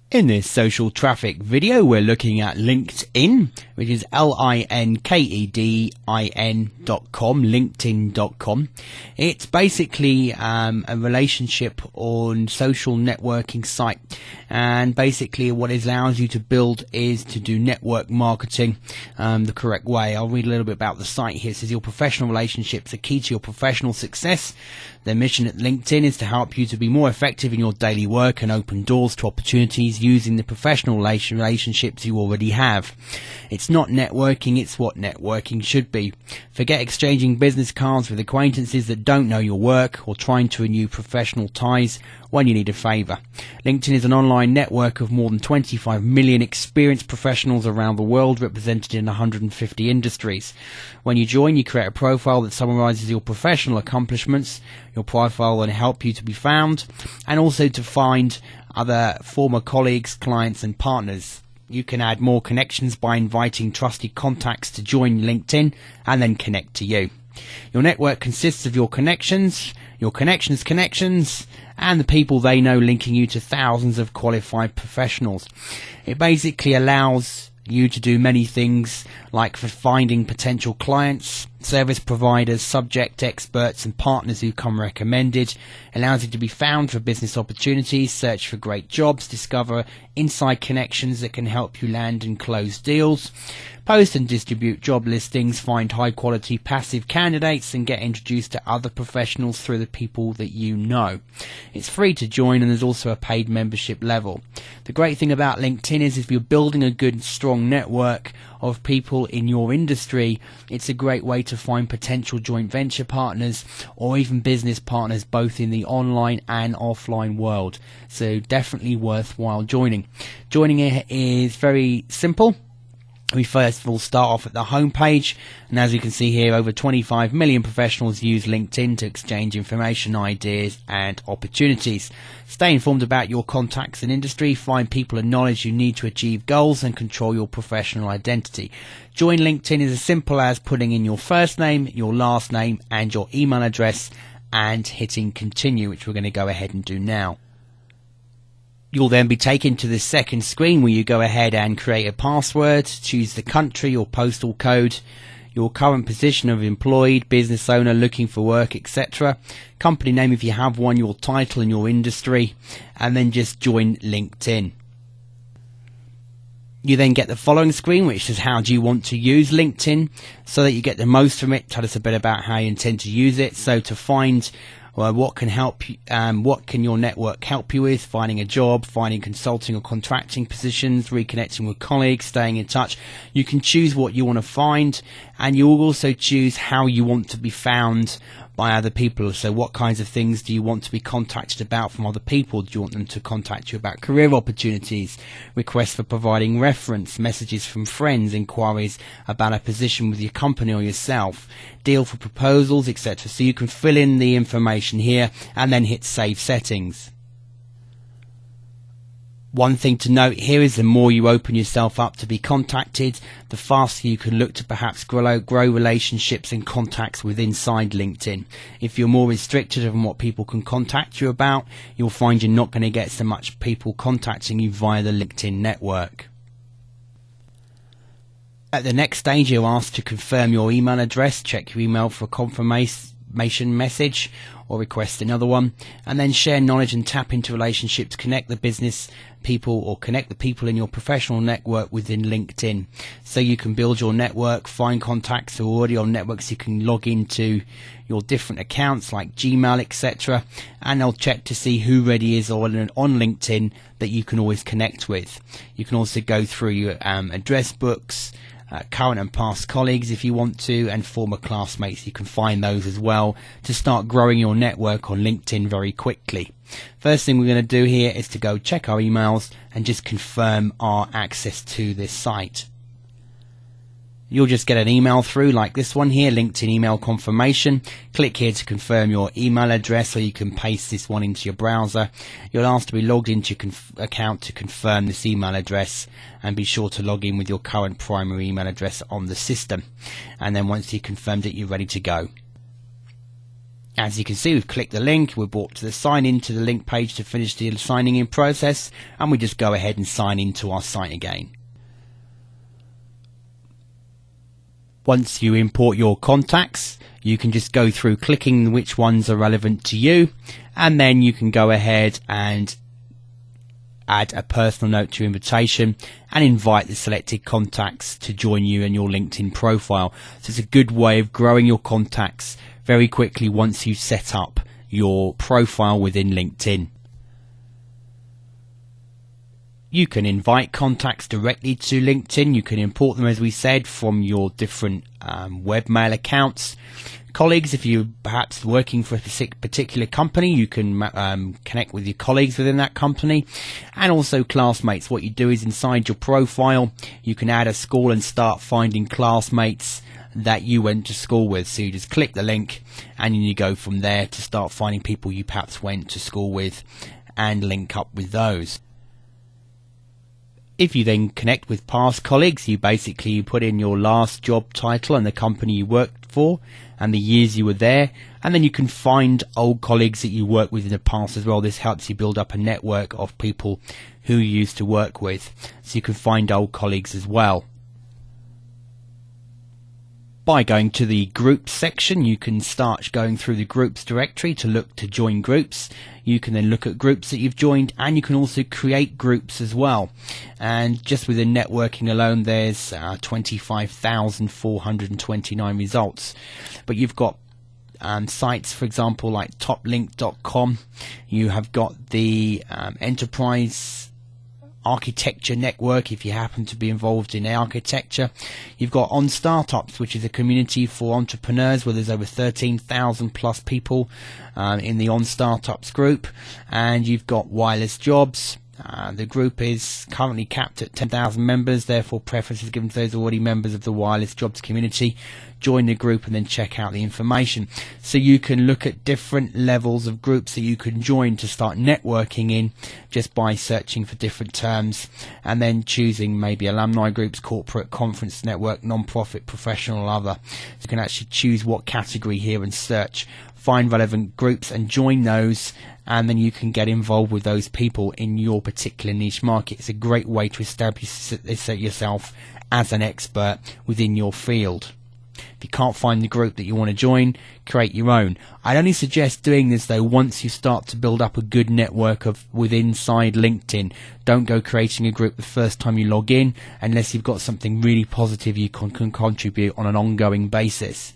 In this social traffic video, we're looking at LinkedIn, which is linkedin.com, linkedin.com. It's basically a relationship on social networking site, and basically what it allows you to build is to do network marketing the correct way. I'll read a little bit about the site here. It says your professional relationships are key to your professional success. Their mission at LinkedIn is to help you to be more effective in your daily work and open doors to opportunities using the professional relationships you already have. It's not networking, it's what networking should be. Forget exchanging business cards with acquaintances that don't know your work or trying to renew professional ties when you need a favour. LinkedIn is an online network of more than 25 million experienced professionals around the world, represented in 150 industries. When you join, you create a profile that summarises your professional accomplishments. Your profile will help you to be found and also to find other former colleagues, clients and partners. You can add more connections by inviting trusted contacts to join LinkedIn and then connect to you. Your network consists of your connections, and the people they know, linking you to thousands of qualified professionals. It basically allows you to do many things, like for finding potential clients, service providers, subject experts and partners who come recommended. It allows you to be found for business opportunities, search for great jobs, discover inside connections that can help you land and close deals, post and distribute job listings, find high quality passive candidates and get introduced to other professionals through the people that you know. It's free to join and there's also a paid membership level. The great thing about LinkedIn is if you're building a good strong network of people in your industry, it's a great way to find potential joint venture partners or even business partners both in the online and offline world. So definitely worthwhile joining. Joining it is very simple. We first of all start off at the home page, and as you can see here, over 25 million professionals use LinkedIn to exchange information, ideas and opportunities. Stay informed about your contacts and industry, find people and knowledge you need to achieve goals and control your professional identity. Join LinkedIn is as simple as putting in your first name, your last name and your email address and hitting continue, which we're going to go ahead and do now. You'll then be taken to the second screen where you go ahead and create a password, choose the country or postal code, your current position of employed, business owner, looking for work, etc. Company name if you have one, your title and your industry, and then just join LinkedIn. You then get the following screen, which is how do you want to use LinkedIn so that you get the most from it. Tell us a bit about how you intend to use it. So to find what can help you, what can your network help you with? Finding a job, finding consulting or contracting positions, reconnecting with colleagues, staying in touch. You can choose what you want to find, and you will also choose how you want to be found by other people. So what kinds of things do you want to be contacted about from other people? Do you want them to contact you about career opportunities, requests for providing reference, messages from friends, inquiries about a position with your company or yourself, deal for proposals, etc. So you can fill in the information here and then hit save settings. One thing to note here is the more you open yourself up to be contacted, the faster you can look to perhaps grow relationships and contacts with inside LinkedIn. If you're more restricted on what people can contact you about, you'll find you're not going to get so much people contacting you via the LinkedIn network. At the next stage, you're asked to confirm your email address, check your email for a confirmation message or request another one, and then share knowledge and tap into relationships, connect the business people or connect the people in your professional network within LinkedIn. So you can build your network, find contacts who are already on networks. You can log into your different accounts like Gmail, etc., and they'll check to see who already is on LinkedIn that you can always connect with. You can also go through your address books, current and past colleagues if you want to, and former classmates. You can find those as well to start growing your network on LinkedIn very quickly. First thing we're going to do here is to go check our emails and just confirm our access to this site. You'll just get an email through like this one here, LinkedIn email confirmation. Click here to confirm your email address, or you can paste this one into your browser. You'll ask to be logged into your account to confirm this email address, and be sure to log in with your current primary email address on the system. And then once you've confirmed it, you're ready to go. As you can see, we've clicked the link, we're brought to the sign in to the link page to finish the signing in process, and we just go ahead and sign into our site again. Once you import your contacts, you can just go through clicking which ones are relevant to you, and then you can go ahead and add a personal note to your invitation and invite the selected contacts to join you in your LinkedIn profile. So it's a good way of growing your contacts very quickly once you set up your profile within LinkedIn. You can invite contacts directly to LinkedIn. You can import them, as we said, from your different webmail accounts. Colleagues, if you're perhaps working for a particular company, you can connect with your colleagues within that company. And also classmates. What you do is inside your profile, you can add a school and start finding classmates that you went to school with. So you just click the link and then you go from there to start finding people you perhaps went to school with and link up with those. If you then connect with past colleagues, you put in your last job title and the company you worked for and the years you were there, and then you can find old colleagues that you worked with in the past as well. This helps you build up a network of people who you used to work with, so you can find old colleagues as well. By going to the groups section, you can start going through the groups directory to look to join groups. You can then look at groups that you've joined, and you can also create groups as well. And just within networking alone, there's 25,429 results. But you've got sites, for example, like toplink.com. You have got the enterprise architecture network if you happen to be involved in architecture. You've got On Startups, which is a community for entrepreneurs where there's over 13,000 plus people in the On Startups group. And you've got Wireless Jobs. The group is currently capped at 10,000 members, therefore preference is given to those already members of the Wireless Jobs community. Join the group and then check out the information. So you can look at different levels of groups that you can join to start networking in just by searching for different terms and then choosing maybe alumni groups, corporate, conference network, non-profit, professional, or other. So you can actually choose what category here and search, find relevant groups and join those, and then you can get involved with those people in your particular niche market. It's a great way to establish yourself as an expert within your field. If you can't find the group that you want to join, create your own. I'd only suggest doing this though once you start to build up a good network inside LinkedIn. Don't go creating a group the first time you log in unless you've got something really positive you can contribute on an ongoing basis.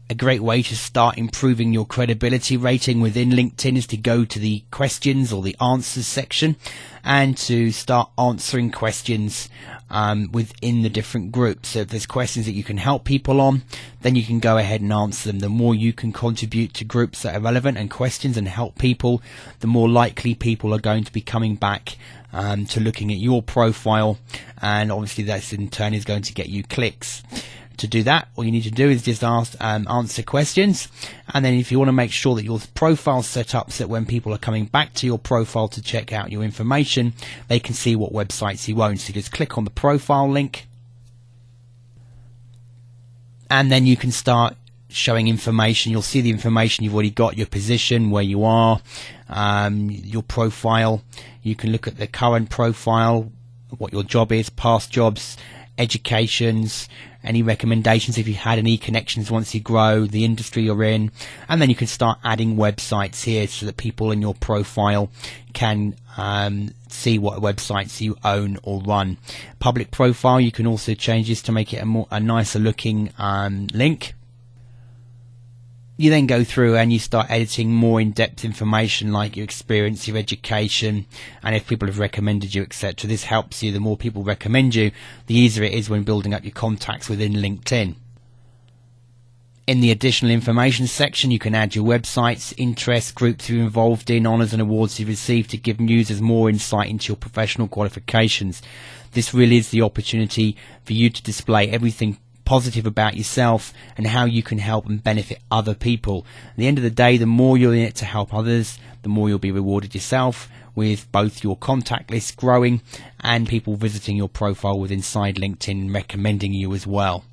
A great way to start improving your credibility rating within LinkedIn is to go to the questions or the answers section and to start answering questions within the different groups. So if there's questions that you can help people on, then you can go ahead and answer them. The more you can contribute to groups that are relevant and questions and help people, the more likely people are going to be coming back to looking at your profile, and obviously that in turn is going to get you clicks. To do that, all you need to do is just answer questions, and then if you want to make sure that your profile is set up so that when people are coming back to your profile to check out your information, they can see what websites you own. So you just click on the profile link, and then you can start showing information. You'll see the information you've already got, your position, where you are, your profile. You can look at the current profile, what your job is, past jobs, educations, any recommendations if you had any connections once you grow, the industry you're in, and then you can start adding websites here so that people in your profile can see what websites you own or run. Public profile, you can also change this to make it a nicer looking link. You then go through and you start editing more in-depth information like your experience, your education, and if people have recommended you, etc. This helps you. The more people recommend you, the easier it is when building up your contacts within LinkedIn. In the additional information section, you can add your websites, interests, groups you're involved in, honours and awards you've received to give users more insight into your professional qualifications. This really is the opportunity for you to display everything positive about yourself and how you can help and benefit other people. At the end of the day, the more you're in it to help others, the more you'll be rewarded yourself, with both your contact list growing and people visiting your profile with inside LinkedIn and recommending you as well.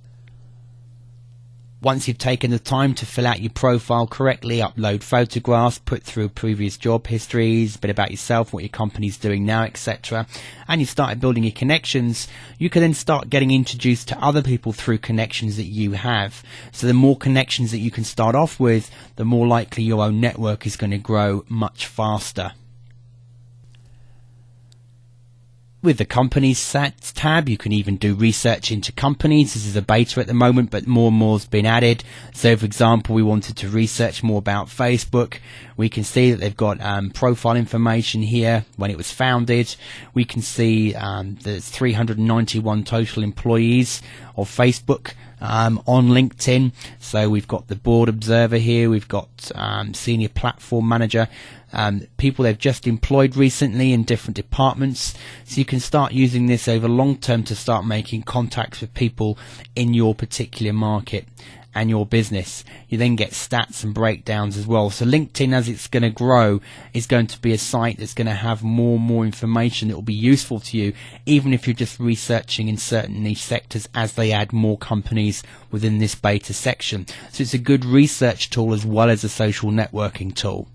Once you've taken the time to fill out your profile correctly, upload photographs, put through previous job histories, a bit about yourself, what your company's doing now, etc., and you started building your connections, you can then start getting introduced to other people through connections that you have. So the more connections that you can start off with, the more likely your own network is going to grow much faster. With the Companies tab, you can even do research into companies. This is a beta at the moment, but more and more has been added. So, for example, we wanted to research more about Facebook. We can see that they've got profile information here, when it was founded. We can see there's 391 total employees of Facebook on LinkedIn. So we've got the board observer here, we've got senior platform manager, people they've just employed recently in different departments. So you can start using this over long term to start making contacts with people in your particular market and your business. You then get stats and breakdowns as well. So LinkedIn, as it's going to grow, is going to be a site that's going to have more and more information that will be useful to you, even if you're just researching in certain niche sectors as they add more companies within this beta section. So it's a good research tool as well as a social networking tool.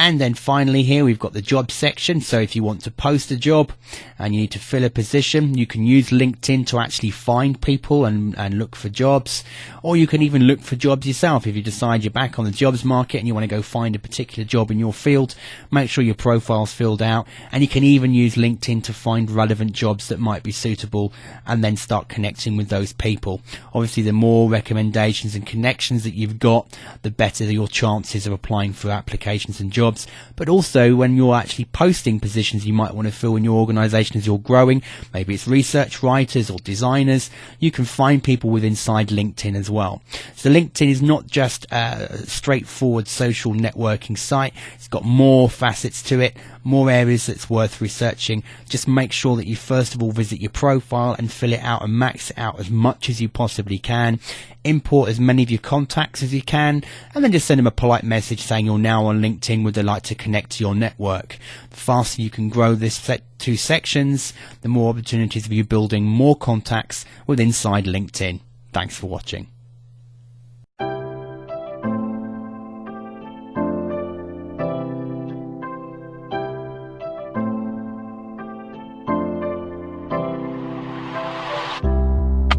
And then finally here we've got the job section. So if you want to post a job and you need to fill a position, you can use LinkedIn to actually find people and look for jobs. Or you can even look for jobs yourself. If you decide you're back on the jobs market and you want to go find a particular job in your field, make sure your profile's filled out. And you can even use LinkedIn to find relevant jobs that might be suitable and then start connecting with those people. Obviously, the more recommendations and connections that you've got, the better your chances of applying for applications and jobs. But also when you're actually posting positions you might want to fill in your organization as you're growing, maybe it's research writers or designers, you can find people with inside LinkedIn as well. So LinkedIn is not just a straightforward social networking site. It's got more facets to it, more areas that's worth researching. Just make sure that you first of all visit your profile and fill it out and max it out as much as you possibly can. Import as many of your contacts as you can, and then just send them a polite message saying you're now on LinkedIn, would they like to connect to your network. The faster you can grow this two sections, the more opportunities of you building more contacts with inside LinkedIn. Thanks for watching.